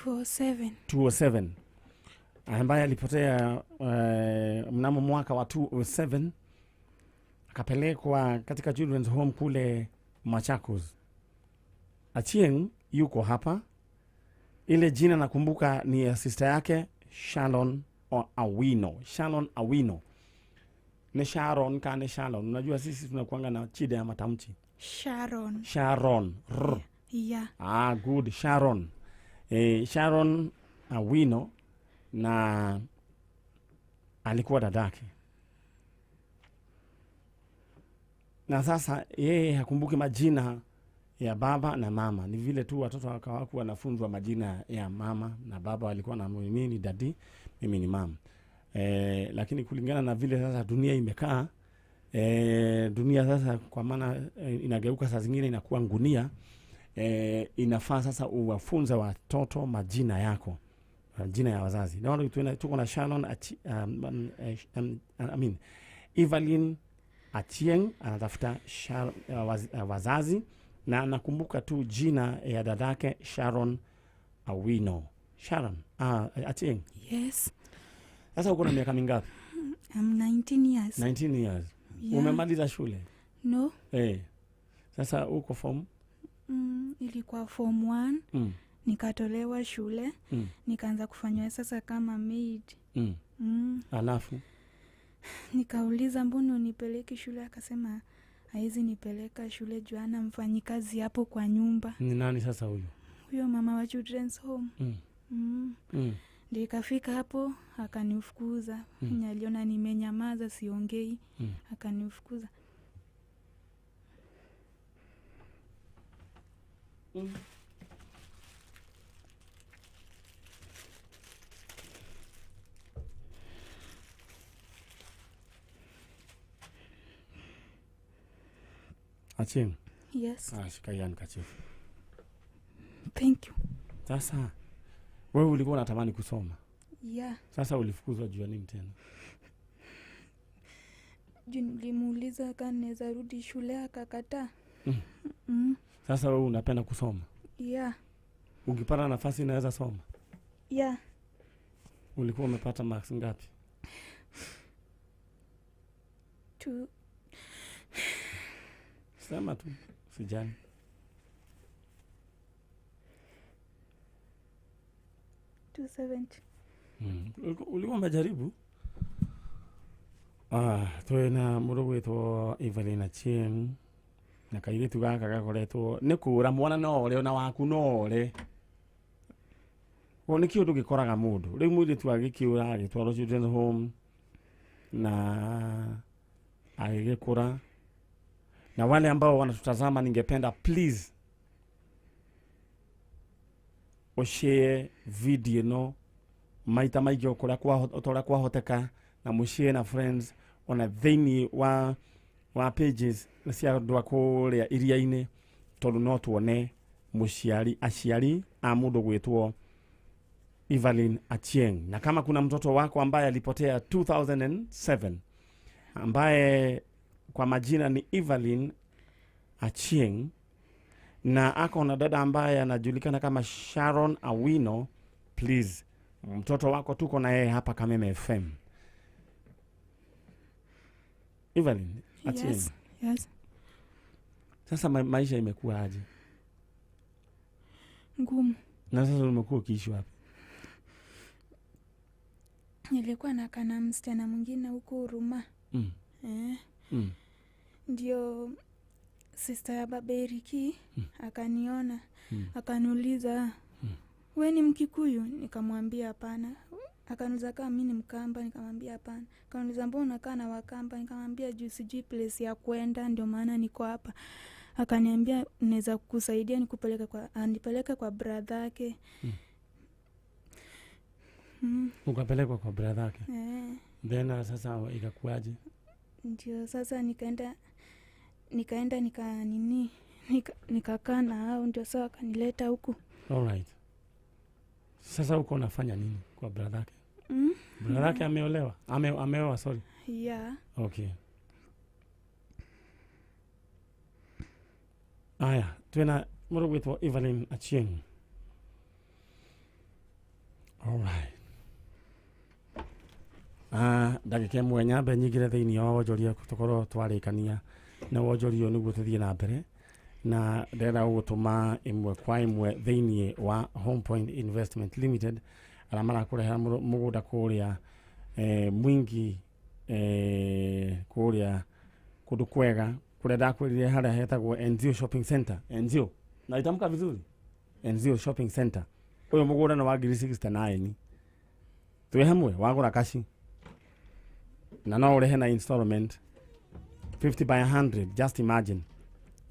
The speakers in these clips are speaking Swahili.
207 ambaye alipotea mnamo mwaka wa 207 akapelekwa katika children's home kule Machakos. Achieng yuko hapa. Ile jina nakumbuka ni ya sister yake Sharon Awino. Sharon Awino. Ni Sharon kane Sharon. Unajua sisi tunakuanga na chida ya matamchi. Sharon. Yeah. Good. Sharon. Sharon Awino na alikuwa dadake. Na sasa yeye hakumbuki majina ya baba na mama. Ni vile tu watoto wakawaku wanafunzwa majina ya mama na baba. Walikuwa na mimi ni daddy, mimi ni mama. Lakini kulingana na vile sasa dunia imekaa, dunia sasa kwa maana inageuka saa zingine inakuwa ngunia, inafaa sasa uwafunze watoto majina yako, majina ya wazazi. Naona tuko na Sharon Evelyn Achieng anatafuta wazazi, na nakumbuka tu jina ya dadake Sharon Awino. Sharon Achieng. Yes. Sasa uko na miaka mingapi? I'm 19 years. 19 years. Yeah. Umemaliza shule? No. Sasa uko form? Ilikuwa form 1. Nikatolewa shule. Nikaanza kufanywa sasa kama maid. Alafu nikauliza mbona unipeleke shule, akasema haizi nipeleka shule juana mfanyikazi hapo kwa nyumba. Ni nani sasa huyo? Huyo mama wa children's home. Ndio ikafika hapo akanifukuza. Aliona nimenyamaza siongei, akanifukuza. Achieng. Yes. Shikayani kachifu. Thank you. Sasa wewe ulikuwa unatamani kusoma? Yeah. Sasa ulifukuzwa juu ya nini tena? Nilimuuliza kama naweza rudi shule akakataa. Sasa wewe unapenda kusoma? Yeah. Ukipata nafasi unaweza soma? Yeah. Ulikuwa umepata marks ngapi? 2. Sema tu, sijani. 270. Ulikuwa umejaribu? Twena murugu etwo Evelyn Achieng na kairitu gaka gakoretwo ni kura mwana no ore na waku no ore. Woni kiundu gikoraga mundu. Riu muiritu agikiura agitwaro children's home na agikura. Na wale ambao wanatutazama, ningependa please share video no maita maigi okora kwa hoteka na mushare na friends ona thini wa pages cia ndwa kuria iria-ini, tondu no tuone aciari a mundu gwitwo Evelyn Achieng. Na kama kuna mtoto wako ambaye alipotea 2007 ambaye kwa majina ni Evelyn Achieng na ako na dada ambaye anajulikana kama Sharon Awino, please mtoto wako tuko na yeye hapa Kameme FM. Evelyn Achieng. Yes. Sasa maisha imekuwa aje? Ngumu. Na sasa umekuwa ukiishi wapi? Nilikuwa nakaa na msichana mwingine huko Huruma. Ndio sister ya baba Eriki akaniona, akaniuliza wewe ni Mkikuyu? Nikamwambia hapana. Akaniuliza kama mimi ni Mkamba, nikamwambia hapana. Akaniuliza mbona unakaa na Wakamba? Nikamwambia juu sijui place ya kwenda ndio maana niko hapa. Akaniambia naweza kukusaidia nipeleke kwa brother yake. Ukapelekwa kwa brother yake? Then sasa ikakuaje? Ndio sasa nikaenda nikakaa na hao, ndio sawa kanileta huku. Alright. Sasa uko unafanya nini kwa brother yake? Brother yake ameolewa? Ameoa, sorry. Yeah. Okay. Aya, tuena murugu wetu Evelyn Achieng. Alright. Ndagika imwe nyambe nyigire thiini wa wonjoria tukorwo twarikania na wonjoria niguo tuthie na mbere na ndenda gutuma imwe kwa imwe thiini wa Home Point Investment Limited ala marakurehera mugunda kuria mwingi kuria kundu kwega kuria ndakwirire haria hetagwo NZO Shopping Center. NZO na itamka vizuri, NZO Shopping Center. Uyu mugunda no wa 69 twi hamwe wagura kashi na no urehe na installment 50 by 100. Just imagine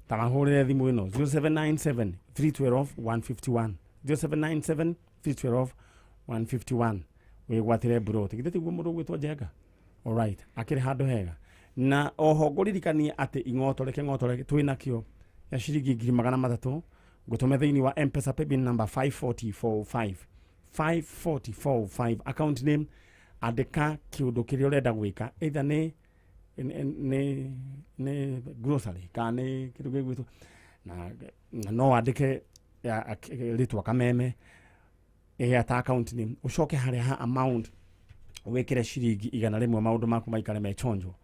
tamahurire thimu ino 0797 312 151 0797 312 151 wigwatire bro tigitheti gwo mundu gwitwa Jenga. Alright, akire handu hega na oho nguririkanie ati ing'otoreke twinakio ya ciringi 300 gutume thiini wa M-Pesa paybill number 54045 54045 account name andika kiundu kiria urenda gwika either ni grocery kana ni kindu gigwitu na no andike ritwa Kameme ta account name ucoke haria ha amount wekire ciringi 100 maundu maku maikare mechonjo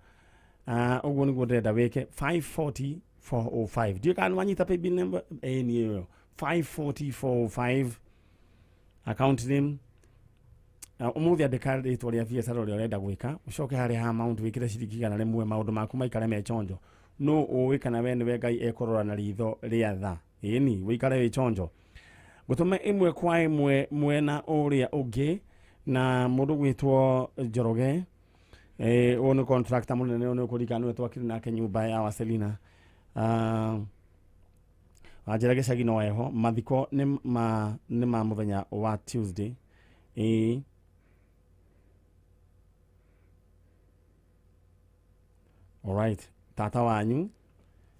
uguo niguo ndenda weke 54045 dio kana wanyita paybill number ni hiyo 54045 account name umuthi andika ritwa ria biacara uria urenda gwika ucoke haria ha amount wekire ciringi 100 maundu maku maikare mechonjo no uwi kana we ni Ngai ekorora na ritho ria tha ni wikare wechonjo gutume imwe kwa imwe mwena uria ungi na mundu gwitwo Njoroge one contractor munene one kurikana we twakire nake nyumba ya Waselina ajira gicagi no eho mathiko ni ma muthenya wa Tuesday alright tata wanyu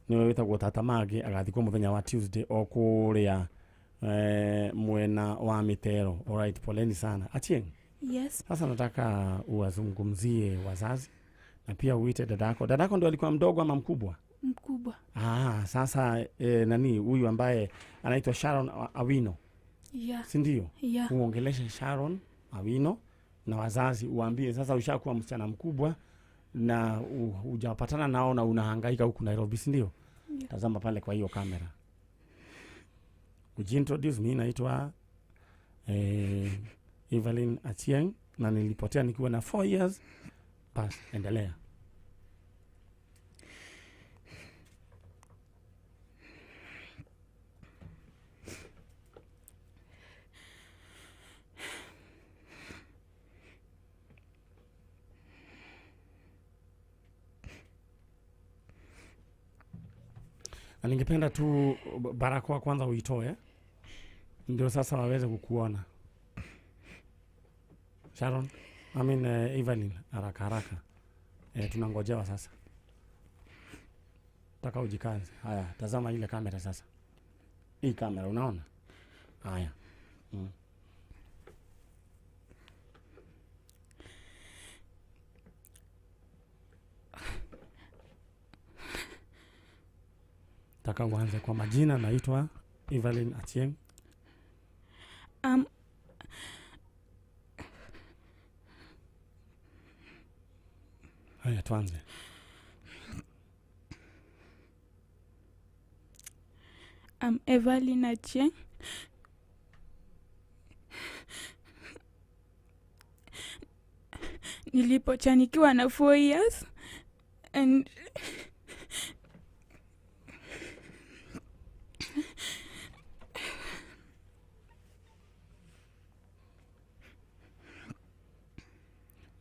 niwe witagwo tata Magi agathikwo muthenya wa Tuesday okuria mwena wa Mitero. Alright, poleni sana. Achieng. Yes. Sasa nataka uwazungumzie wazazi na pia uite dadako. Dadako ndio alikuwa mdogo ama mkubwa? Mkubwa. Sasa nani huyu ambaye anaitwa Sharon Awino? Yeah. Si ndio? Yeah. Uongeleshe Sharon Awino na wazazi uambie sasa ushakuwa msichana mkubwa na hujapatana nao na unahangaika huku Nairobi, si ndio? Yeah. Tazama pale kwa hiyo kamera. Kujiintroduce, mimi naitwa Evelyn Atieng na nilipotea nikiwa na 4 years. Bas, endelea. Na ningependa tu barakoa kwanza uitoe ndio sasa waweze kukuona. Sharon, Evelyn, haraka. Tunangojewa sasa. Taka ujikaze. Haya, tazama ile kamera sasa. Hii kamera unaona? Haya. Taka uanze kwa majina. Naitwa Evelyn Atieng. Haya, tuanze. Evelyn Atieng. Nilipochanikiwa na 4 years and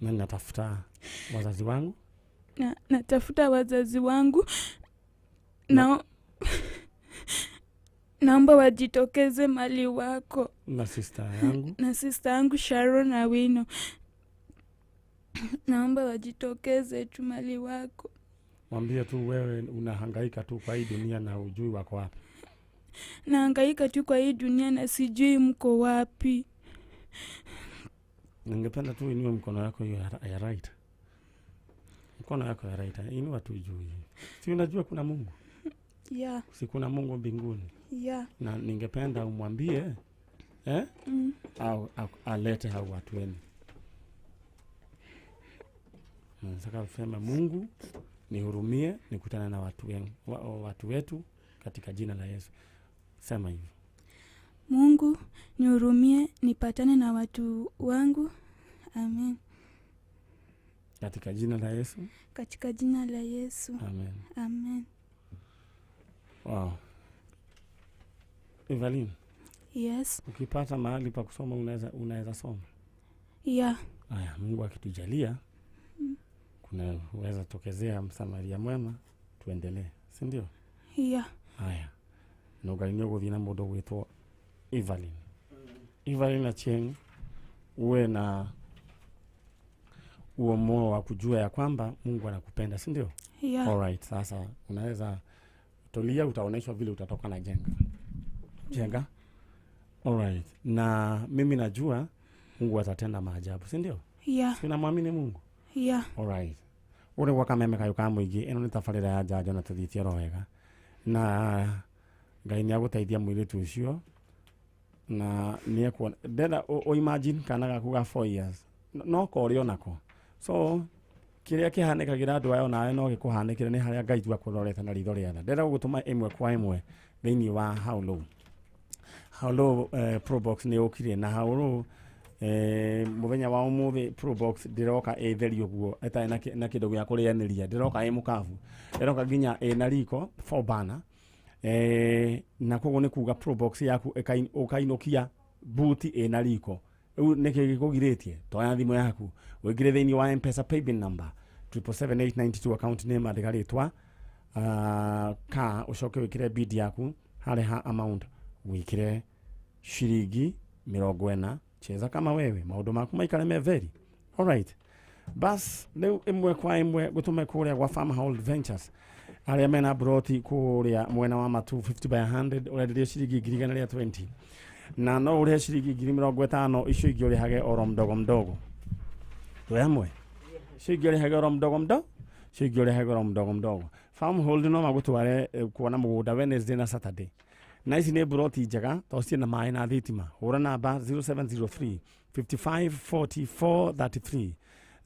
na natafuta wazazi wangu. Natafuta wazazi wangu. Naomba wajitokeze mali wako. Na sister yangu. Na sister yangu Sharon Awino. Naomba wajitokeze tu mali wako. Mwambie tu wewe unahangaika tu kwa hii dunia na hujui wako wapi. Nahangaika tu kwa hii dunia na sijui mko wapi. Ningependa tu inue mkono wako ya right. Mkono wako ya right. Inua tu juu. Si unajua kuna Mungu? Yeah. Si kuna Mungu mbinguni? Yeah. Na ningependa umwambie au alete hao watu wenu. Nataka kusema Mungu nihurumie, nikutane na watu wetu katika jina la Yesu. Sema hivyo. Mungu nihurumie, nipatane na watu wangu. Amen. Katika jina la Yesu. Katika jina la Yesu. Amen. Amen. Wow. Evelyn. Yes. Ukipata mahali pa kusoma unaweza soma. Yeah. Haya, Mungu akitujalia kunaweza tokezea msamaria mwema, tuendelee, si ndio? Yeah. Haya. Nogalinyo guthina mundu gwitwo Evelyn. Evelyn Achieng, uwe na uomo wa kujua ya kwamba Mungu anakupenda, si ndio? Yeah. Alright, sasa unaweza tulia, utaoneshwa vile utatoka na jenga. Alright. Na mimi najua Mungu atatenda maajabu, si ndio? Yeah. Tunamwamini Mungu. Yeah. Alright. Uri kwa Kameme kayo kamuigi eno ni tafarira ya jajo na tuthitie rohega. Na Ngai ni agũteithia mũirĩtu ũcio na nĩ ekwo ndenda o imagine kana gaku ga 4 years no korĩo nako. So kĩrĩa kĩhanĩkagĩra andũ aya nawe no gĩkũhanĩkĩre nĩ harĩa Ngai tu akũrorete na ritho rĩatha. Ndenda gũgũtũma ĩmwe kwa ĩmwe thĩinĩ wa how low Probox nĩ ũkire na how low muthenya wa umuthi Probox ndiroka etheri uguo etai na kindu gya kurianiria ndiroka mukavu ndiroka ginya na riko for bana na koguo ni kuga Probox yaku ukainukia buti na riko riu niki gikugiritie toya thimu yaku wigire thini wa M-Pesa paybill number 77892 account name adigaritwa ka ucoke wikire bid yaku hare ha amount wikire shiringi 40 cheza kama wewe maundu maku maikare me very. Alright. Bas leo imwe kwa imwe gutume kuria kwa Farmhold Ventures aria mena broti kuria mwena wa matu 50 by 100 urenderia shiringi 20 na no uria shiringi 50 icio ingĩ urihage oro mdogo tuyamwe shiringi urihage oro mdogo Farmhold no magutware kuona mugunda Wednesday na Saturday. Na ici nĩ broti njega tocie na maĩ na thitima. Hũra namba 0703 55 44 33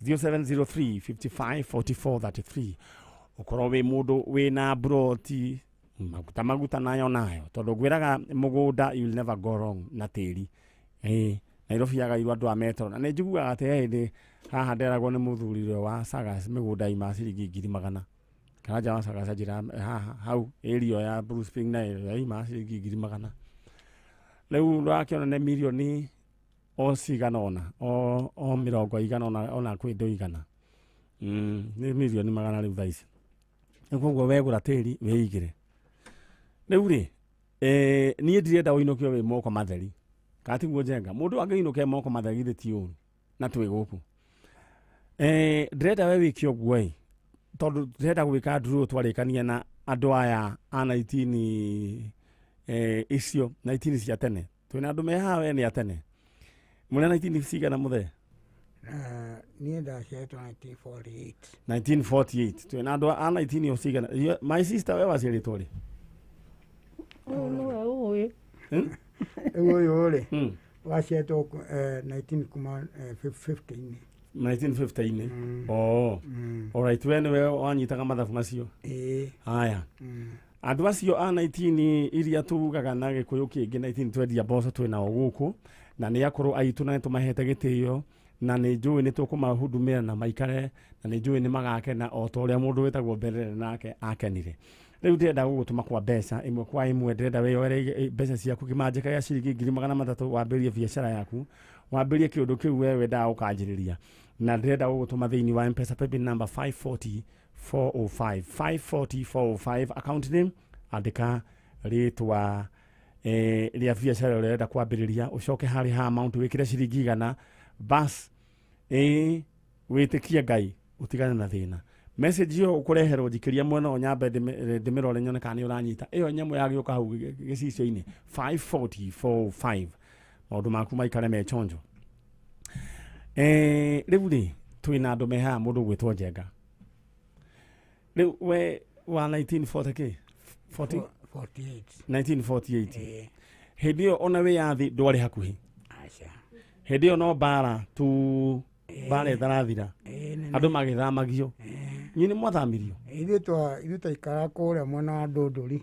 0703 55 44 33 ukorwo wi mundu wina broti maguta nayo tondu gwiraga mugunda you'll never go wrong na tĩri. Nairobi yagairwo andũ a metro na nĩ njiguaga atĩ hindi haha nderagwo nĩ mũthuri wa Sagas mĩgũnda ima ciringi 100,000 kana jamaa Sagas jira hau area ya Bruce Spring na ya ima ciringi 100,000 rĩu ndakĩona nĩ milioni o cigana o mirongo igana ona kwĩ ndo igana nĩ milioni 100 rĩu thaici koguo wegũra tĩri wĩigĩre rĩu rĩ niĩ ndirenda ũinũkio wĩ moko matheri katiguo njenga mũndũ angĩinũke moko matheri githĩ ti ũru na twĩ gũkũ ndirenda we wĩke ũguo tondu ndirenda gwĩka ndurũ twarĩkania na andũ aya a 19 icio 19 cia tene twĩna andũ me hawe nĩ atene mũne 19 cigana mũthee niĩ ndaciarĩtwo 1948 twĩna andũ a 19 o cigana my sister we waciarĩtwo rĩ ũyũ rĩ waciarĩtwo 1915 oh alright we niwe wanyitaga mathabu macio haya andũ acio a 19 iria tugaga na gĩkũyũ kĩngĩ 19 twendia mboco twĩnao gũkũ na nĩ akorwo aitũ na nĩtũmahete gĩtĩo na nĩ njũĩ nĩ tũkũmahudumĩra na maikare na nĩ njũĩ nĩ magakena o ta ũrĩa mũndũ wĩtagwo mbere nake akenire. Rĩu ndĩrenda gũgũtũma kwa mbeca ĩmwe kwa ĩmwe ndĩrenda wĩyoere mbeca ciaku kĩmanjĩka gĩa ciringi 300,000 wambĩrĩrie biacara yaku wambĩrĩrie kĩũndũ kĩu we wendaga ũkanjĩrĩria na ndĩrenda gũgũtũma thĩinĩ wa M-Pesa paybill number 540405 account name andĩka rĩtwa rĩa biacara ũrenda kwambĩrĩria ũcoke harĩ ha amount wĩkĩre ciringi 100 bas wĩtĩkie Ngai ũtigane na thĩna. Message yo ukureherwo njikĩria mwena o nyambe ndĩmĩrore nyone kana nĩ ũranyita ĩyo nyamũ ya gĩũka hau gĩcicio-inĩ 540405 maũndũ maku maikare me chonjo. Rĩu rĩ twĩna andũ me haha mũndũ gwĩtwo Njenga rĩu we wa 1948 1948 Hindi yo ona we yathi ndwari hakuhi. aca Hindi yo no bara tu bara tharathira. Andu magithamagio. Nyini mwathamirio. ithuĩ twaikara kũrĩa mwena wa Ndũndũri.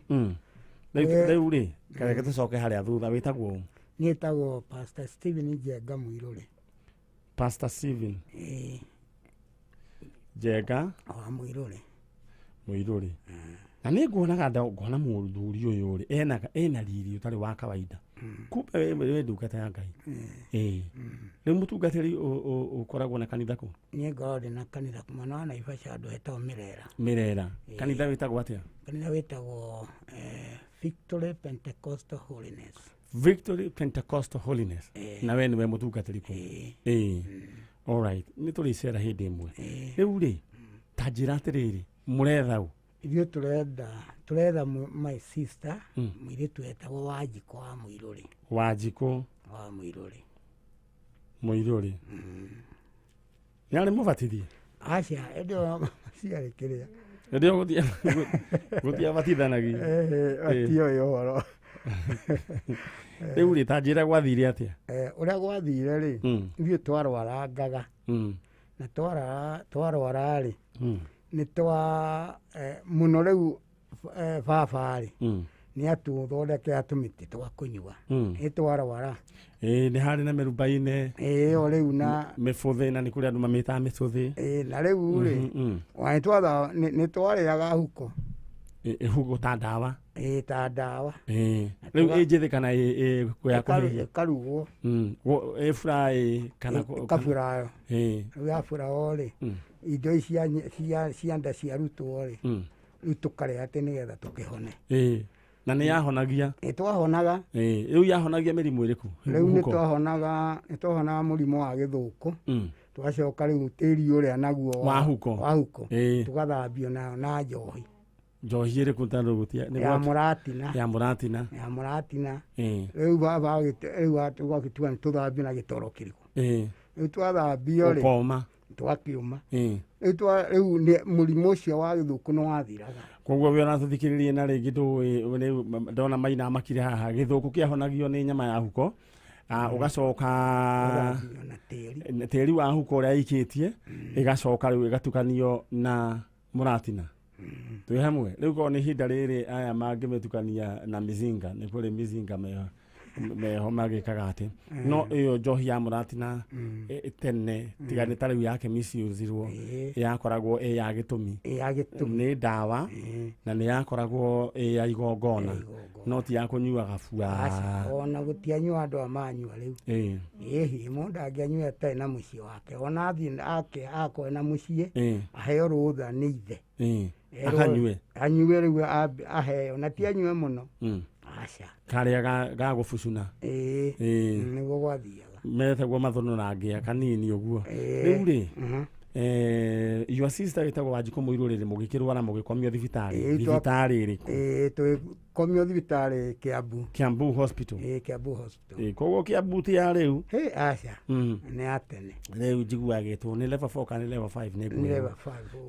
Rĩu rĩ kareke tũcoke harĩa thutha wĩtagwo Niĩ tagwo Pastor Stephen Njenga Mũirũrĩ. Pastor Steven Njenga wa Mũirũrĩ. Mũirũrĩ. Na nĩ nguona mũthuri ũyũ rĩ ena riri ũtarĩ wa kawaida. Kumbe we ndungata ya Ngai. Rĩu mũtungatĩri ũkoragwo na kanitha kũ? Niĩ ngoragwo ndĩ na kanitha kumana wa Naivasha andũ hetagwo Mĩrera. Mĩrera. Kanitha wĩtagwo atĩa? Kanitha wĩtagwo Victory Pentecostal Holiness. Victory Pentecostal Holiness. Na we nĩwe mũtungatĩri kũ? Alright. Nĩ tũrĩcera hĩndĩ ĩmwe. Rĩu rĩ ta njĩra atĩrĩrĩ mũretha ũ? Ithuĩ tũretha my sister mũirĩtu wetagwo Wanjikũ wa Mũirũrĩ. Wanjikũ wa Mũirũrĩ. Mũirũrĩ. Nĩ arĩ mũbatithie? Aca ĩndĩ ciarĩ kĩrĩa. Ĩndĩ gũtiabatithanagia. Atioĩ ũhoro. Rĩu rĩ ta njĩra gwathire atĩa? Ũrĩa gwathire rĩ ithuĩ twarwarangaga na twarwara rĩ nĩ mũno rĩu baba rĩ nĩ atũthondekera tũmĩtĩ twa kũnyua nĩ twarwara. Nĩ harĩ na mĩrubaine o rĩu na mĩbũthĩ na nĩ kũrĩ andũ mamĩtaga mĩbũthĩ. Na rĩu rĩ nĩ twarĩaga huko. Hugo ta ndawa. Ta ndawa. Rĩu ĩnjĩthĩ kana ya kũhĩhia? Karugwo. Ĩbura kana kaburayo. Rĩu yabura rĩ indo cia nda ciarutwo rĩ rĩu tũkarĩa atĩ nĩgetha tũkĩhone. Na nĩ yahonagia? Twahonaga. Rĩu yahonagia mĩrimũ ĩrĩkũ? Rĩu nĩ twahonaga mũrimũ wa gĩthũkũ. Twacoka rĩu tĩri ũrĩa naguo wa huko tũgathambio nayo na njohi. Njohi ĩrĩkũ tondũ gũtia ya mũratina. Ya mũratina. Rĩu baba tũgagĩtua nĩ tũthambio na gĩtoro kĩrĩkũ. Rĩu twathambio rĩ ũkoma twakĩũma. Rĩu mũrimũ ũcio wa gĩthũkũ nĩ wathiraga. Koguo we ũratũthikĩrĩria na rĩngĩ ndũĩ ndona maina makire haha gĩthũkũ kĩahonagio nĩ nyama ya huko. Ũgacoka tĩri wa huko ũrĩa ikĩtie ĩgacoka rĩu ĩgatukanio na mũratina. Twĩ hamwe rĩu korwo nĩ ihinda rĩrĩ aya mangĩmĩtukania na mĩzinga nĩ kũrĩ mĩzinga meho magĩkaga atĩ no ĩyo njohi ya mũratina tene tiga nĩ ta rĩu yake miciũzirwo yakoragwo ya gĩtũmi nĩ ndawa na nĩ yakoragwo ya igongona no ti ya kũnyua gabua. Ona gũtianyua andũ amanyua rĩu ĩhĩ mũndũ angĩanyua atarĩ na mũciĩ wake ona athiĩ akoe na mũciĩ aheo rũtha nĩ ithe akanyue anyue rĩu aheo na ti anyue mũno. Aca karĩa ga gũbucuna nĩguo gwathiaga metagwo mathono na ngĩa kanini ũguo. Rĩu rĩ your sister wĩtagwo Wanjikũ Mũirũrĩ rĩ mũgĩkĩrwara mũgĩkomio thibitarĩ ĩrĩkũ? Tũgĩkomio thibitarĩ Kiambu Hospital. Kiambu Hospital. Koguo Kiambu ti ya rĩu? Aca nĩ ya tene. Rĩu njiguagĩtwo nĩ level 4 kana level 5 nĩ level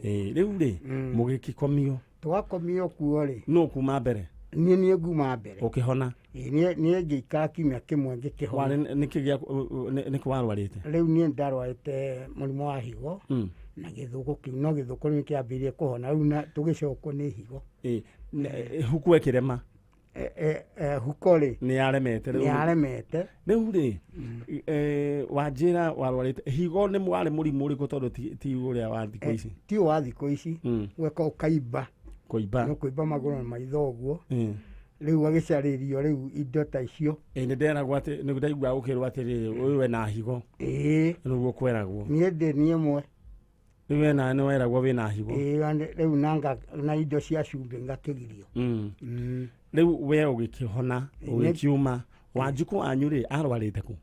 5. Rĩu rĩ mũgĩkĩkomio twakomio kuo rĩ no kuma mbere? Niĩ nguma mbere. Ũkĩhona? Niĩ ngĩikara kiumia kĩmwe ngĩkĩhona. Nĩkĩ warwarĩte? Rĩu niĩ ndarwarĩte mũrimũ wa higo na gĩthũkũ kĩu no gĩthũkũ nĩ kĩambĩrĩirie kũhona rĩu tũgĩcokwo nĩ higo. Huko ĩkĩrema? Huko rĩ nĩ yaremete rĩu rĩ wanjĩra warwarĩte higo nĩ warĩ mũrimũ ũrĩkũ tondũ ti ũrĩa wa thikũ ici? Ti wa thikũ ici gweka ũkaimba kũimba magũrũ na maitho ũguo. Rĩu agĩcarĩrio rĩu indo ta icio. Nĩ nderagwo atĩ nĩ ndaigua ũkĩrwo atĩrĩrĩ ũyũ we na higo nĩguo kweragwo. Niĩ ndĩ niĩ mwe. Rĩu nĩ weragwo wĩna higo? Rĩu na indo cia cumbĩ ngakĩgirio. Rĩu we ũgĩkĩhona ũgĩkiuma Wanjikũ wanyu rĩ arwarĩte kũ?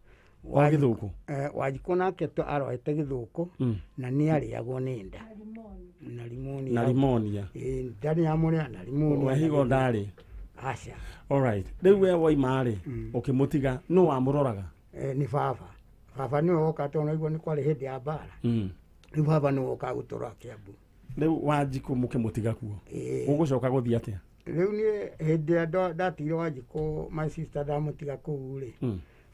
Wa gĩthũkũ? Wanjikũ nake arwarĩte gĩthũkũ na nĩ arĩagwo nĩ nda na limonia. Ndarĩ ya mũrĩa na limonia. Wa higo ndarĩ? Aca. Alright. Rĩu we woima rĩ ũkĩmũtiga nũ wamũroraga? Nĩ baba nĩwe woka tondũ naigua nĩ kwarĩ hĩndĩ ya mbara. Rĩu baba nĩwe woka gũtũrora Kiambu. Rĩu Wanjikũ mũkĩmũtiga kuo ũgũcoka gũthiĩ atĩa? riu ni hindi ndatigire Wanjikũ my sister ndamutiga kuu ri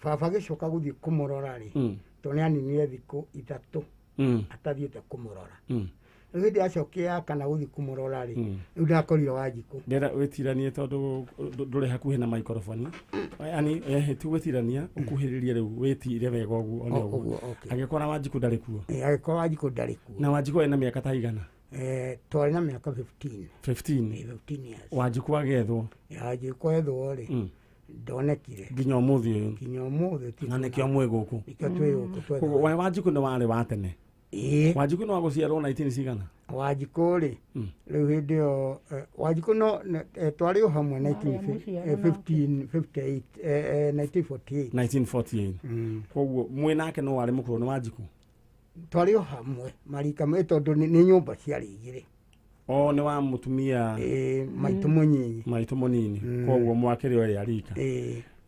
baba gicoka guthii kumurora ri to ni aninire thiku 3 atathiite kumurora riu hindi acokia kana guthii kumurora ri riu ndakorire Wanjikũ ndera witiranie tondu nduri hakuhi na microphone yani tu witirania ukuhiririe riu witire wega uguo oni uguo agikora Wanjikũ ndari kuo agikora Wanjikũ ndari kuo na Wanjikũ ena miaka ta igana twari na miaka 15 years Wanjikũ agethwo Wanjikũ ethwo ri ndonekire nginya umuthi na nikio mwe guku nikio twi guku Wanjikũ ni wari wa tene Wanjikũ no aguciarwo 19 cigana Wanjikũ ri riu hindi yo Wanjikũ no twari o hamwe 1948 koguo mwe nake no wari mukuru ni Wanjikũ twari o hamwe marika me tondu ni nyumba ciari igiri ni wa mutumia maitu munini koguo mwakiri ori arika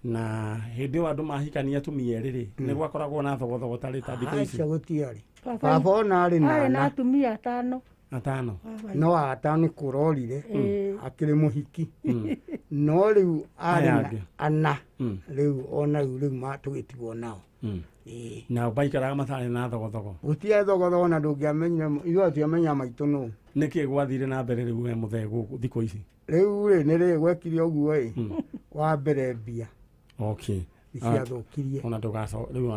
na hindi andu mahikania tumia riri ni gwakoragwo na thogothogo tari ta thiko ici gutiari baba ona ari na atumia atano no atano kurorire akiri muhiki no riu ari ana riu ona riu matugitigwo nao na baikaraga matari na thogothogo gutia thogothogo na ndungiamenya ithuĩ tiamenya maitũ no niki gwathire na mbere riu muthego thiko ici riu ri ni ri gwekire uguo wa mbere mbia ciathukirie ona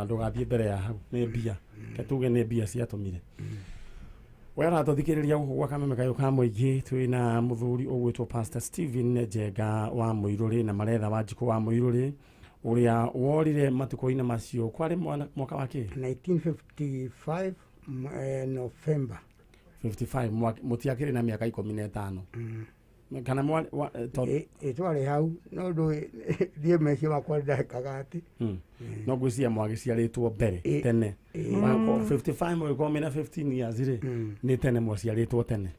ndugathie mbere ya hau ni mbia ketuge ni mbia ciatumire wera tuthikiriria guku gwa Kameme kayo ka muingi twina muthuri ugwitwo Pastor Stephen Njenga wa Muiruri na maretha Wanjikũ wa Muiruri uria worire matuko-ini macio kwari mwaka wa ki 1955 November 55 mutiakiri na miaka 15 kana twari hau no ndu thie meci wakwa ndakaga ati no gwiciria mwagiciaritwo mbere tene 55 mwiko mina 15 years ri ni tene mwaciaritwo tene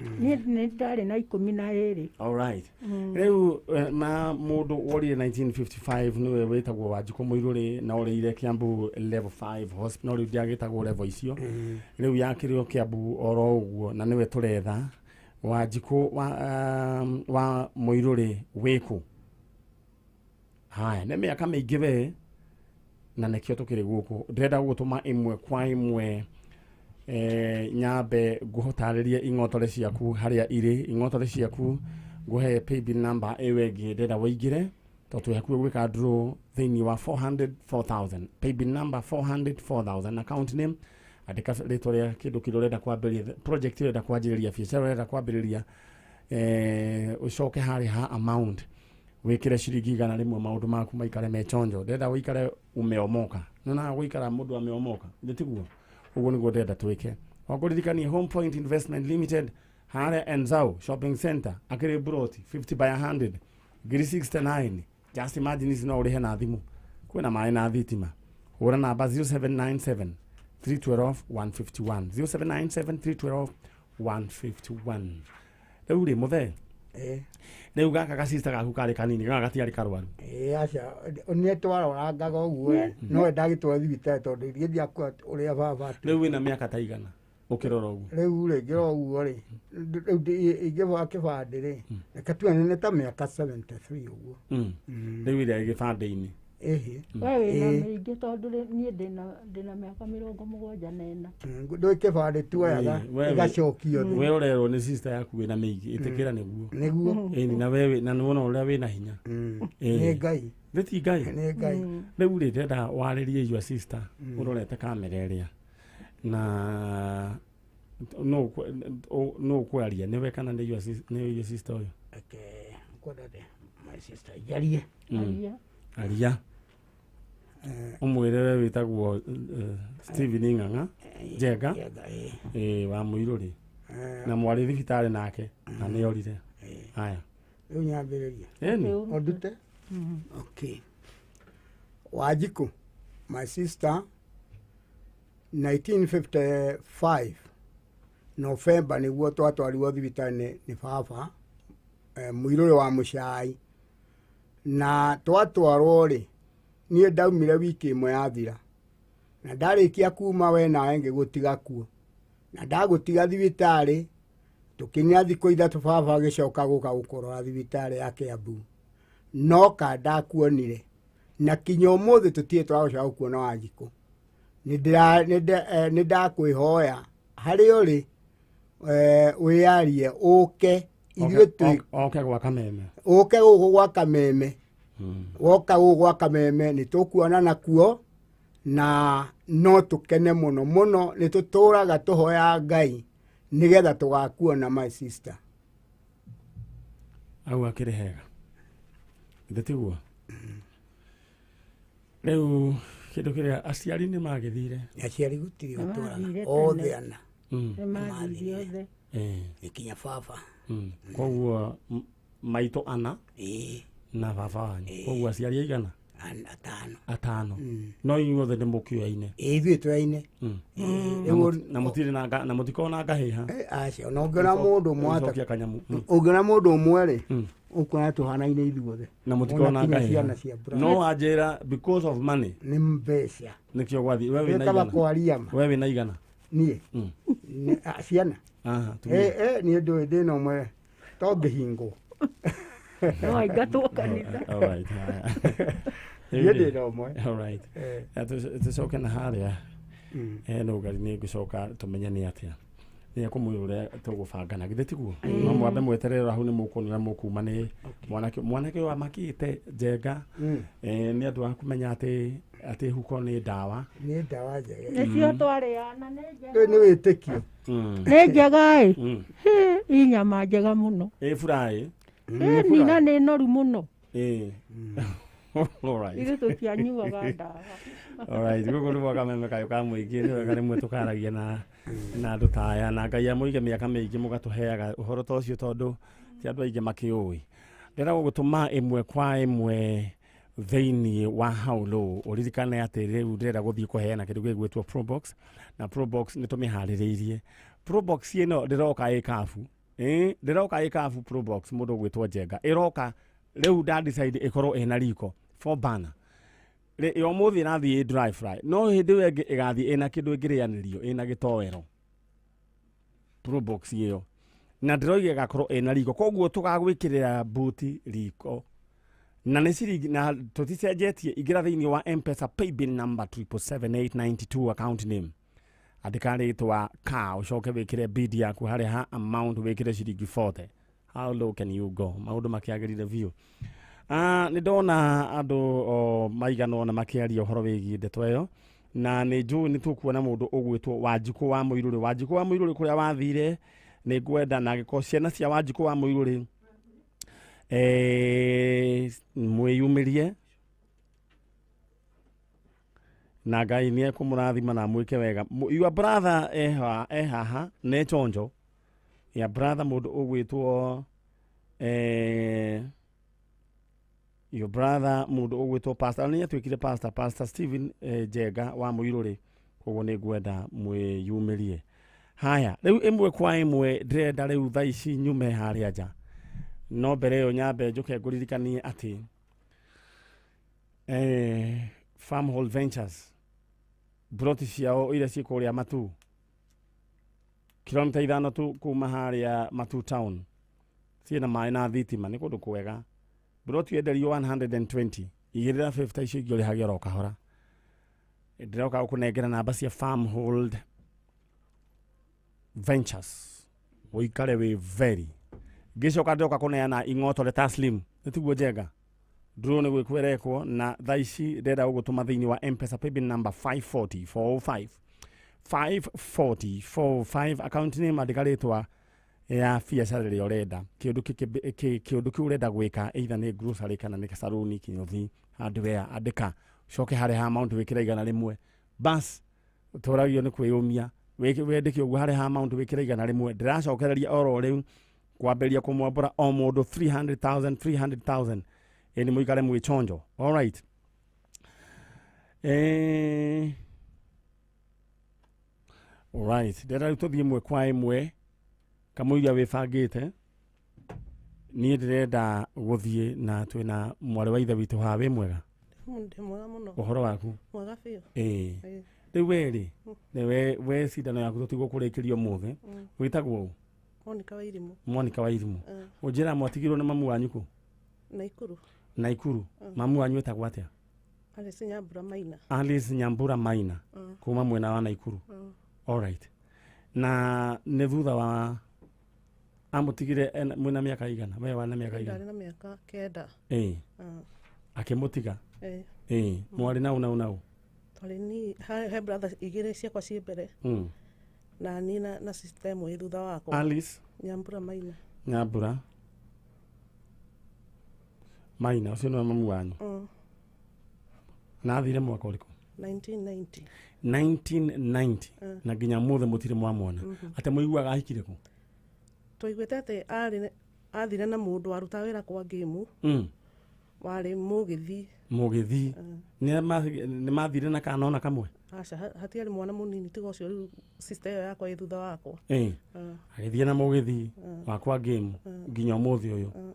ni ndari na 12 all right riu na mundu wori 1955 niwe wetagwo Wanjikũ Muiruri na uriire Kiambu level 5 hospital riu ndiagitagwo level icio riu yakirio Kiambu oro uguo na niwe turetha Wanjikũ wa Muiruri wiku haya ne miaka mingi we na nekio tukiri guku ndenda gutuma imwe kwa imwe nyambe guhotaririe ingotore ciaku haria iri ingotore ciaku guhe paybill number ewengi ndenda wigire to twihakuwe gwika draw thini wa 400,000 paybill number 400,000 account name andika ritwa ria kindu kirorenda kwambiriria project irenda kwanjiriria biacara irenda kwambiriria ucoke hari ha amount wikire ciringi 100 maundu maku maikare mechonjo ndenda wikare umeomoka nona wikara mundu ameomoka nditiguo uguo niguo ndenda twike wakuririkania Home Point Investment Limited hare Enzau Shopping Center akiri broti 50 by 100 giri 69 just imagine is no urihe na thimu kwina mai na thitima ura namba 0797 312 151 0797 312 151 riu ri muthe riu gaka ga sister gaku kari kanini gaka gatiari karwaru aca ni twarorangaga uguo no ndagitwa thibitari tondu ngithia kwa uria baba riu wina miaka ta igana ukirora uguo riu ri ngiro uguo ri ingiba kibandi ri reka tuone ta miaka 73 uguo riu iri gibandi-ini wewe na mingi tondu nie ndina miaka 74 ndu kibandi tuoyaga igacokio we urerwo ni sister yaku wina mingi itikira niguo na wewe na nuona uria wina hinya ni ngai thiti ngai ni ngai riu ri ndenda waririe your sister urorete kamera iria na no kwaria niwe kana ni your sister oyo kodade my sister jarie aria umwire witagwo Stephen Ng'ang'a Njenga wa Muiruri na mwari thibitari nake na ni orire haya riu nyambiririe odute okay Wanjikũ my sister 1955 November niguo twatwarirwo thibitari ni baba Muiruri wa Mucai na twatwarwo ri nie ndaumire wiki imwe yathira na ndarikia kuma we nawe ngigutiga kuo na ndagutiga thibitari tukinya thikå ithatå baba agĩcoka gũka gũkũrora thibitarĩ ya Kĩambu no ka ndakuonire na kinya ũmũthĩ tũtirĩ twagũcoka gũkuona Wanjikũ nĩ ndakwĩhoya harĩ ũrĩ wĩyarie ũke ithuĩ oke gwa Kameme ũke gũkũ gwa Kameme woka gũkũ gwa Kameme nĩ tũkuonana kuo na no tũkene mũno mũno nĩ tũtũraga tũhoya Ngai nigetha tũgakuona my sister au akĩrĩ hega ndetiguo rĩu kĩndũ kĩrĩa aciari nĩ magĩthire aciari gũtirĩ gũtũrana othe ana mathire othe ikinya baba koguo maitũ ana na baba wanyu koguo aciari aigana atano no inyuothe nĩ mũkĩoyaine ithuĩ tũyaine na mũtirĩ na mũtikona ngahĩha acio no ngĩona mũndũ mwata ũngĩona mũndũ ũmwe rĩ ũkuona tũhanaine ithuothe na mũtikona ngahĩha no wanjĩra because of money nĩ mbeca nĩkĩo gwathi wewe wĩna igana niĩ ciana niĩ ndũĩ ndĩna ũmwe to ngĩhingwo no aingatwo kanitha ndĩna ũmwe tũcoke na harĩa no ngari nĩ ngũcoka tũmenye nĩ atĩa nĩ kũmwĩra ũrĩa tũgũbangana githĩ tiguo no mwambe mweterera hau nĩ mũkuonera mũkuma nĩ mwanake ũyũ amakĩte njenga nĩ andũ a kũmenya atĩ huko nĩ ndawa njega nĩcio twarĩana nĩ wĩtĩkio nĩ njega i nyama njega mũno furaĩ nina nĩ noru mũno ithuĩ tũtianyuaga ndawa gũkũ nĩ gwa Kameme kayũ ka mũingĩ nĩ wega rĩmwe tũkaragia na andũ ta aya na Ngai amũige mĩaka mĩingĩ mũgatũheaga ũhoro ta ũcio tondũ ti andũ aingĩ makĩũĩ ndĩrenda gũgũtũma ĩmwe kwa ĩmwe thĩinĩ wa hau low ũririkane atĩ rĩu ndĩrenda gũthiĩ kũheana kĩndũ gĩgwĩtwo Probox na Probox nĩ tũmĩharĩrĩirie Probox ĩno ndĩroka ĩkabu ndĩroka ĩkabu Probox mũndũ gwĩtwo njenga ĩroka rĩu ndadecide ĩkorwo ĩna riko 4 burner yo mũthĩ ĩrathiĩ dry fry no hĩndĩ ĩyo ĩngĩ ĩgathiĩ ĩna kĩndũ ĩngĩrĩanĩrio ĩna gĩtowero Probox ĩyo na ndĩroiga ĩgakorwo ĩna riko koguo tũgagwĩkĩrĩra buti riko na nĩ ciringi na tũticenjetie ingĩra thĩinĩ wa M-Pesa paybill number 77892 account name andĩka rĩtwa ka ũcoke wĩkĩre bid yaku harĩa ha amount wĩkĩre ciringi 40 how low can you go maũndũ makĩagĩrire biũ nĩ ndona andũ maigana ona makĩaria ũhoro wĩgiĩ ndeto ĩyo na nĩ njũĩ nĩ tũkuona mũndũ ũgwĩtwo Wanjikũ wa Mũirũrĩ kũrĩa wathire nĩ ngwenda na gĩko ciana cia Wanjikũ wa Mũirũrĩ mwĩyumĩrie na Ngai nĩ ekũmũrathima na mwĩke wega your brother haha nĩ chonjo ya brother mũndũ ũgwĩtwo your brother mũndũ ũgwĩtwo pastor nĩ atuĩkire pastor Stephen Njenga wa Mũirũrĩ koguo nĩ ngwenda mwĩyumĩrie haya rĩu ĩmwe kwa ĩmwe ndĩrenda rĩu thaa ici nyume harĩa nja no mbere ĩyo nyambe njũke ngũririkanie atĩ Farmhold Ventures broti ciao iria ciĩ kũrĩa Matu kilomita 5 tu kuma harĩa Matu town ciĩna maĩ na thitima nĩ kũndũ kwega broti yenderio 120 igĩrĩra 50 icio ingĩ ũrĩhagia oro kahora ndĩroka gũkũnengera namba cia Farmhold Ventures ũikare wĩ very ngĩcoka ndoka kũneana ing'oto le taslim nĩtiguo Njenga drone gwĩkwerekwo na thaa ici ndĩrenda gũgũtũma thĩinĩ wa M-Pesa paybill number 540405 540405 account name andĩka rĩtwa ya biacara ĩrĩa ũrenda kĩũndũ kĩu ũrenda gwĩka either nĩ grocery kana nĩ saloni kinyothi hardware andĩka coke harĩa ha amount wĩkĩra igana rĩmwe bas ũtũragio nĩ kwĩyũmia wendeke ũguo harĩa ha amount wĩkĩra igana rĩmwe ndĩracokereria oro rĩu kwambĩrĩria kũmwambũra o mũndũ 300,000 ni mũikare mwĩ chonjo all right all right ndĩrenda tũthiĩ ĩmwe kwa ĩmwe kamũiria wĩbangĩte niĩ ndĩrenda gũthiĩ na twĩna mwarĩ wa ithe witũ haha wĩ mwega ndĩ mwega mũno ũhoro waku mwega biũ rĩu we cindano yaku tũtigũkũrĩkĩrio mũthĩ wĩtagwo Monica wa Irimu. Monica wa Irimu. Ujira mwatigirwo na mamu wanyu ku? Naikuru. Naikuru. Mamu wanyu etagwo atia? Alice Nyambura Maina. Alice Nyambura Maina. Kuma mwena wa Naikuru. Alright. Na nĩ thutha wa amutigire mwena miaka igana? Wewe wana miaka igana? Ndari na miaka 9. Akimutiga? Mwari nau. Twari ni he brother igire ciakwa ci mbere. Na ni na system ĩ thutha wako. Alice Nyambura Maina. Nyambura Maina ucio no mamu wanyu. Na athire mwaka ũrĩkũ? 1990. 1990. Na nginya muthe mutire mwamona. Ate muiguaga ahikire ku? Twaiguĩte atĩ athire na mũndũ waruta wĩra kwa game. Warĩ mũgĩthi. Nĩ mathire na kana ona kamwe? Aca hatiarĩ mwana mũnini tiga ũcio rĩu sister ĩyo yakwa ĩ thutha wakwa. Agĩthiĩ na mũgĩthi wakwa game nginya ũmũthĩ ũyũ.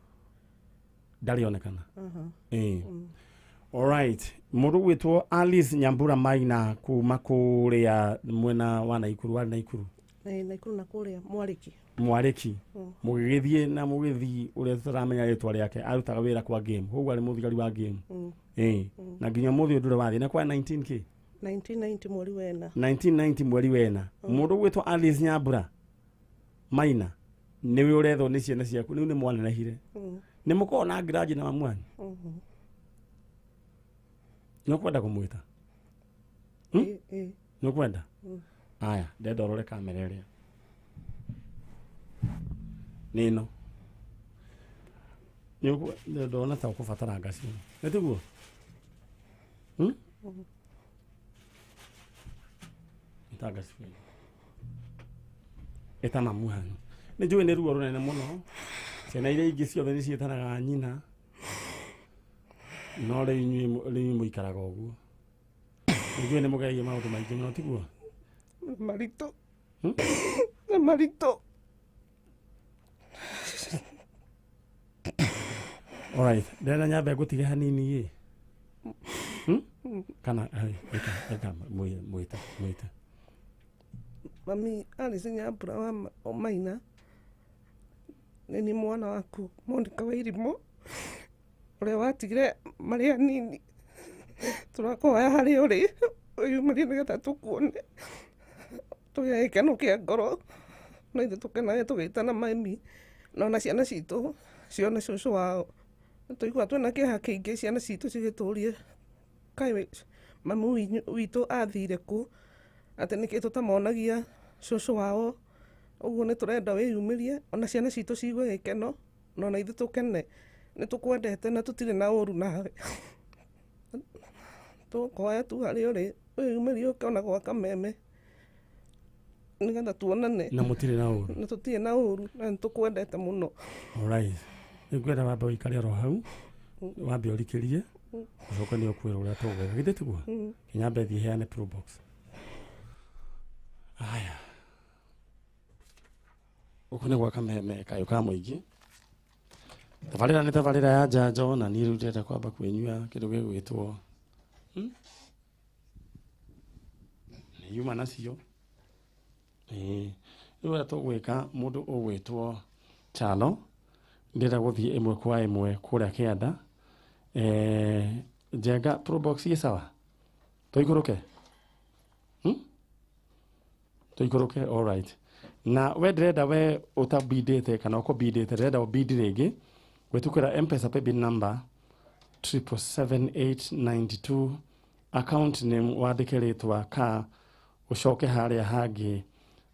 Ndarionekana. Alright. Mũndũ gwĩtwo Alice Nyambura Maina kuma kũrĩa mwena wa Naikuru, wa Naikuru. Naikuru na kũrĩa Mwariki. Mũgĩgĩthiĩ na mũgĩthi ũrĩa tũramenya rĩtwa rĩake arutaga wĩra kwa game. Ũguo arĩ mũthigari wa game. Na nginya mũthĩ ndũrĩ wathiĩ na kwa 19k? 1990 mweri wena. 1990 mweri wena. Mũndũ gwĩtwo Alice Nyambura Maina nĩwe ũrethwo nĩ ciana ciaku, rĩu nĩ mwanenehire. Nĩ mũkoragwo na ngiraji na mamu wanyu? Nĩ kwenda kũmwĩta? Nĩ kwenda? Aya, ndenda ũrore kamera ĩrĩa. Nino. Ndona ta ũkũbatara ngaci. Nĩ tiguo? Ntagaci. Eta mamu wanyu. Nĩ njũĩ nĩ ruo rũnene mũno. Ciana iria ingĩ ciothe nĩ ciĩtanaga nyina. No rĩu inyuĩ mũikaraga ũguo. Nĩ njũĩ nĩ mũgereire maũndũ maingĩ mũno tiguo? Maritũ. Nĩ maritũ. Alright, ndĩrenda nyambe ngũtige hanini kana eka mwĩta. Mami Alice Nyambura wa Maina nĩ mwana waku Monica wa Irimu ũrĩa watigire marĩ anini. Tũrakũhoya harĩa ũrĩ wĩyumĩrie nĩgetha tũkuone tũgĩe gĩkeno kĩa ngoro na ithuĩ tũkenage tũgĩtana mami na ona ciana citũ cione cũcũ wao. Tũigua twĩna kĩeha kĩingĩ ciana citũ cigĩtũrie kaĩ mamu witũ athire kũ, atĩ nĩkĩ tũtamonagia cũcũ wao. Ũguo nĩ tũrenda wĩyumĩrie ona ciana citũ ciigue gĩkeno na ona ithuĩ tũkene. Nĩ tũkwendete na tũtirĩ na ũru nawe. Tũkũhoya tu harĩa ũrĩ wĩyumĩrie ũke ona gwa Kameme nĩgetha tuonane. Na mũtirĩ na ũru? Na tũtirĩ na ũru na nĩ tũkwendete mũno. Alright. Nĩngwenda wambe ũikare oro hau, wambe ũrikĩrie, ũcoke nĩ ũkwĩra ũrĩa tũgwĩka. Githĩ tiguo? Nyambe thiĩ heane pro box. Aya. Gũkũ nĩ gwa Kameme kayũ ka mũingĩ. Tabarĩra nĩ tabarĩra ya njanjo na niĩ rĩu ndĩrenda kwamba kwĩnyua kĩndũ gĩgwĩtwo nĩ yuma nacio. Rĩu ũrĩa tũgwĩka mũndũ ũgwĩtwo Chalo. Ndĩrenda gũthiĩ ĩmwe kwa ĩmwe kũrĩa kĩanda. Njenga pro box ĩ sawa? Tũikũrũke? Tũikũrũke, alright. Na we ndĩrenda we ũtabindĩte kana ũkũbindĩte ndĩrenda ũbindi rĩngĩ gwĩtũkĩra M-Pesa paybill number 777-892 account name wandĩke rĩtwa ka ũcoke harĩa hangĩ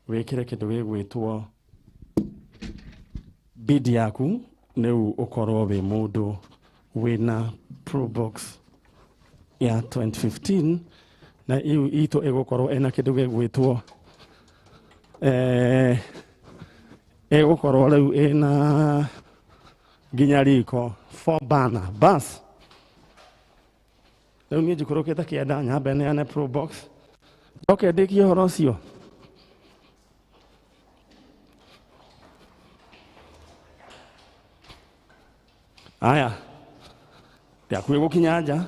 wĩkĩre kĩndũ gĩgwĩtwo bid yaku nĩu ũkorwo wĩ mũndũ wĩna pro box ya 2015 na iu itũ ĩgũkorwo ĩna kĩndũ gĩgwĩtwo ĩgũkorwo rĩu ĩna nginya riko 4 burner bas. Rĩu niĩ njikũrũkĩte kĩanda nyambe neane pro box njoke ndĩkie ũhoro ũcio. Aya, ndĩakuĩ gũkinya nja.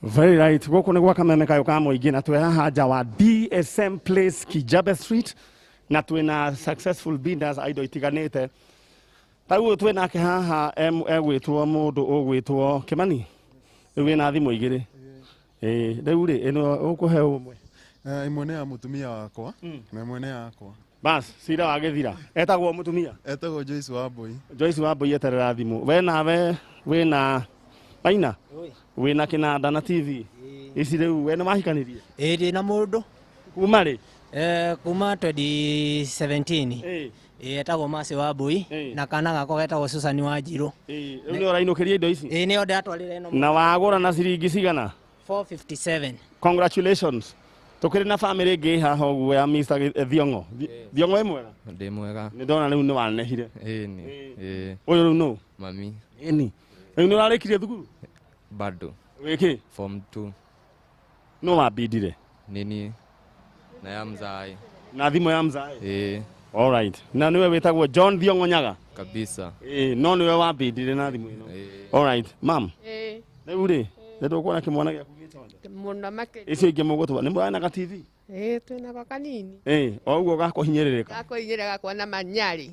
Very right. Goko nä gwa Kameme kayo ka muingi na twä haha nja wa BSM Place Kijabe Street na twä na successful bidders aido itiganite. Tauguo twä nake haha egwĩtwo mũndũ ũgwĩtwo Kimani. Rĩu wĩna thimũ igĩrĩ. Rĩu rĩ ĩno ũkũhe ũmwe. Imwe nĩ ya mũtumia wakwa na imwe nĩ yakwa. Bas, cira wa gĩthira. Etagwo mũtumia? Etagwo Joyce Wambui. Joyce Wambui eterera thimũ. We nawe wĩna Maina? Wĩna kĩnanda na TV? Ici rĩu we nĩ mahikanirie? Ndĩ na mũndũ. Kuma rĩ? Kuma 2017. Etagwo Masi Wambui na kana gakwa getagwo Susan Wanjiru. Rĩu nĩ ũrainũkĩria indo ici? Nĩo ndatwarire ĩno. Na wagũra na ciringi cigana? 457. Congratulations. Tukiri na family ĩngĩ haha ũguo ya Mr. Thiongo. Thiongo mwega? Ndĩ mwega. Nĩ ndona rĩu nĩ wanehire. Ĩni. Ũyũ rĩu no? Mami. Ĩni. Rĩu nĩ ũrarĩkirie thukuru? Bado. Wĩkĩ? Form 2. No wambindire? Nini. Na ya mzai. Na thimũ ya mzai? All right. Na nĩwe wĩtagwo John Thiongo Nyaga? Kabisa. No nĩwe wambindire na thimũ ĩno? All right. Mam. Rĩu rĩ, nĩtũkuona kĩmwana gĩaku gĩtonde? Mũno makĩria. Icio ingĩ mũgũtwa nĩ mũrana ga TV? Twĩna go kanini. O ũguo gakũhinyĩrĩrĩka? Gakũhinyĩrĩrĩka kwa na Man Nyari.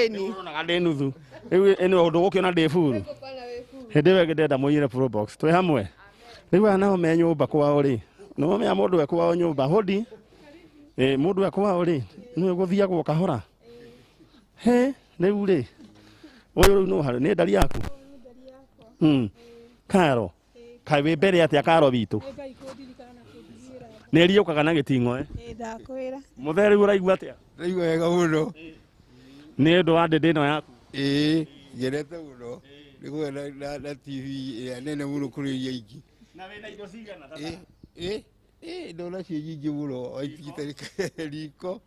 Nĩ ũronaga ndĩ nuthu. Rĩu ĩno ũndũ gũkĩona ndĩ furu. Hĩndĩ ĩyo ĩngĩ ndenda mũiyĩre pro box. Twĩ hamwe? Rĩu aya nao me nyũmba kwao rĩ. Nĩwamenya mũndũ we kwao nyũmba hodi. Mũndũ we kwao rĩ. Nĩwe gũthiagwo kahora. Rĩu rĩ. Ũyũ rĩu no harĩ nĩ ndari yaku? Karo. Kaĩ wĩ mbere atĩa Karo witũ? Nĩ riũkaga na gĩting'o Ndakwĩra. Mũthee rĩu ũraigua atĩa? Ndaigua wega mũno. Nĩ ũndũ wa ndĩndĩ ĩno yaku? Ngenete mũno. Nĩ kũgĩa na TV ĩrĩa nene mũno kũrĩ iria ingĩ. Na wĩna indo cigana tata? Ndona cio nyingĩ mũno. Oitigĩte riko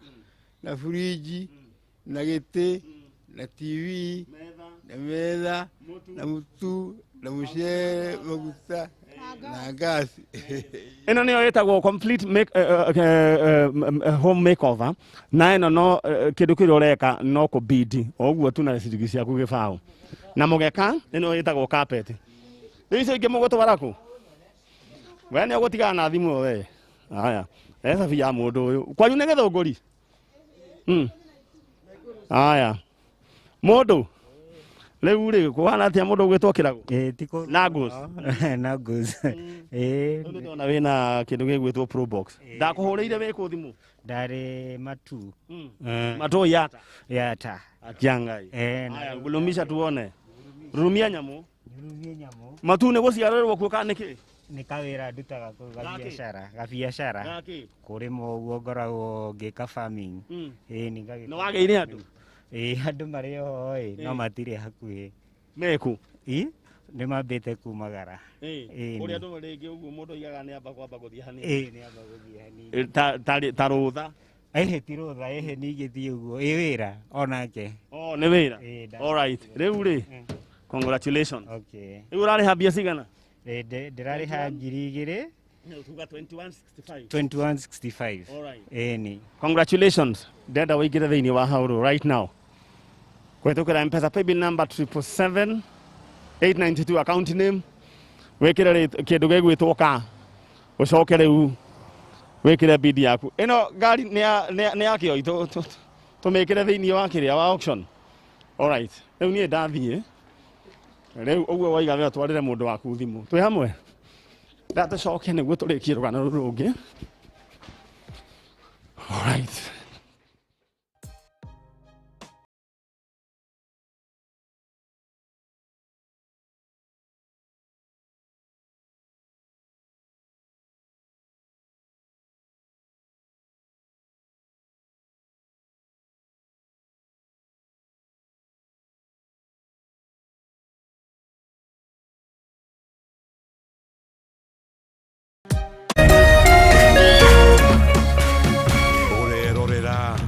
na fridge na gĩtĩ na TV na metha na mũtu na mũcere maguta na gas. Ĩno nĩyo ĩtagwo complete home makeover. Na ĩno no kĩndũ kĩrĩa ũreka no kũbindi. Ũguo tu na ciringi ciaku gĩbaũ. Na mũgeka ĩno ĩtagwo carpet. Rĩu icio ingĩ mũgũtwara kũ? We nĩ ũgũtigana na thimũ we. Haya. Cabi ya mũndũ ũyũ. Kwanyu nĩ Gĩthũngũri? Haya. Mũndũ. Rĩu rĩ kũhana atĩa mũndũ ũgwĩtwo kĩrago? Nagus. Nagus. Nĩ ndona wĩna kĩndũ gĩgwĩtwo pro box. Ndakũhũrĩire wĩ kũ thimũ? Ndarĩ matu. Matu yata? Yata. Akiangai. Haya, ngulumisha tuone. Rumia nyamũ? Matu nĩ gũciarĩrwo kuo kana nĩkĩ? Nĩ kawĩra ndutaga gabiacara kũrĩma ũguo ngoragwo ngĩka farming. Nĩ wagĩire andũ? Andũ marĩ o no matirĩ hakuhĩ. Meku? Nĩ mambĩte kumagara. Ũrĩa andũ rĩngĩ ũguo mũndũ aigaga nĩ amba kwamba gũthiĩ hanini. Nĩ amba gũthiĩ hanini. Ta rũtha? Ti rũtha, ningĩ thiĩ ũguo. Wĩra onake. Nĩ wĩra? All right. Rĩu rĩ, congratulations. Rĩu ũrarĩha mbia cigana? Ndĩrarĩha 2,000. 2165. All right. Congratulations. Ndenda wĩingĩre thĩinĩ wa haũrũ right now. Kũhĩtũkĩra M-Pesa paybill number 777-892 account name. Wĩkĩre kĩndũ gĩgwĩtwo ka. Ũcoke rĩu wĩkĩre bid yaku. Ĩno ngari nĩ ya kĩoi tũmĩkĩre thĩinĩ wa kĩrĩa wa auction. All right. Rĩu niĩ ndathiĩ. Rĩu ũguo waiga wĩ atwarĩre mũndũ waku thimũ. Twĩ hamwe? Tũcoke nĩguo tũrĩkie rũgano rũrũ rũngĩ. All right.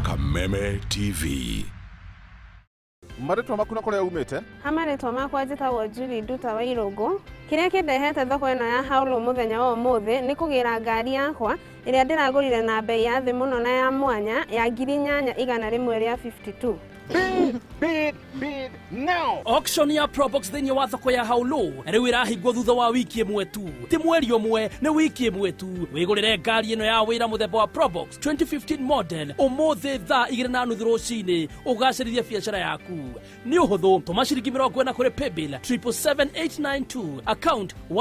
Kameme TV. Marĩtwa maku na kũrĩa umĩte? Marĩtwa makwa njĩtagwo Julie Nduta wa Irũngũ. Kĩrĩa kĩndehete thoko ĩno ya haũrũ mũthenya wa ũmũthĩ nĩ kũgĩra ngari yakwa ĩrĩa ndĩragũrire na bei ya thĩ mũno na ya mwanya ya 8,152. Bid. now. Auction ya Probox thĩinĩ wa thoko ya Haulu rĩu ĩrahingwo thutha wa wiki ĩmwe tu. Ti mweri ũmwe, nĩ wiki ĩmwe tu. Wĩgũrĩre ngari ĩno ya wĩra mũthemba wa Probox 2015 model ũmũthĩ thaa 2:30 rũcinĩ ũgacĩrithie biacara yaku. Nĩ ũhũthũ, tũma ciringi 40 kũrĩ paybill 77892 account